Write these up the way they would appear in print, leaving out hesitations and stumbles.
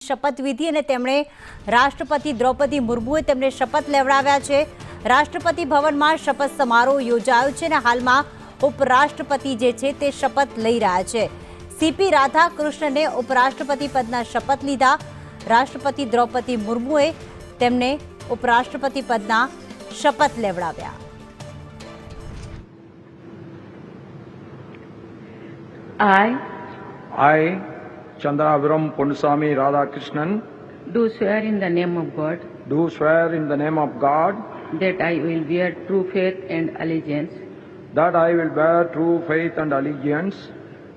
શપથવિધિ અને તેમણે રાષ્ટ્રપતિ દ્રૌપદી મુર્મુએ તેમને શપથ લેવડાવ્યા છે। રાષ્ટ્રપતિ ભવનમાં શપથ સમારોહ યોજાયો છે અને હાલમાં ઉપરાષ્ટ્રપતિ જે છે તે શપથ લઈ રહ્યા છે। સીપી રાધાકૃષ્ણને ઉપરાષ્ટ્રપતિ પદના શપથ લીધા। રાષ્ટ્રપતિ દ્રૌપદી મુર્મુએ તેમને ઉપરાષ્ટ્રપતિ પદના શપથ લેવડાવ્યા। I, Chandraviram Ponnusamy Radhakrishnan, do swear in the name of God do swear in the name of God that I will bear true faith and allegiance that I will bear true faith and allegiance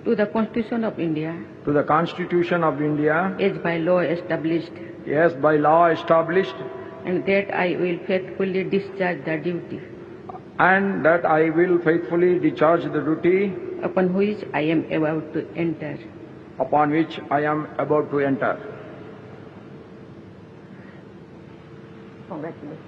to the Constitution of India to the Constitution of India as by law established, as by law established, and that I will faithfully discharge the duty and that I will faithfully discharge the duty upon which I am about to enter. upon which I am about to enter. Congratulations.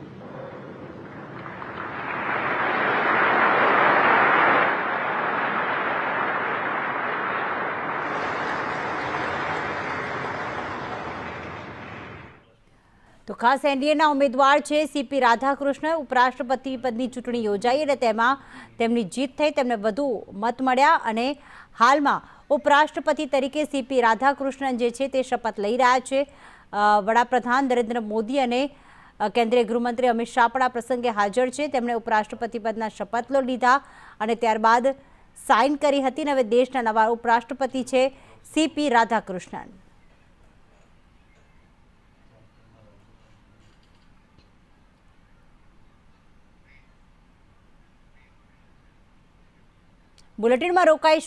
તો ખાસ એનડીએના ઉમેદવાર છે CP Radhakrishna. ઉપરાષ્ટ્રપતિ પદની ચૂંટણી યોજાઈ અને તેમાં તેમની જીત થઈ, તેમને વધુ મત મળ્યા અને હાલમાં ઉપરાષ્ટ્રપતિ તરીકે સીપી રાધાકૃષ્ણન જે છે તે શપથ લઈ રહ્યા છે। વડાપ્રધાન નરેન્દ્ર મોદી અને કેન્દ્રીય ગૃહમંત્રી અમિત શાહ પણ આ પ્રસંગે હાજર છે। તેમણે ઉપરાષ્ટ્રપતિ પદના શપથ લીધા અને ત્યારબાદ સાઇન કરી હતી અને હવે દેશના નવા ઉપરાષ્ટ્રપતિ છે સીપી રાધાકૃષ્ણન। બુલેટિનમાં રોકાઈશું।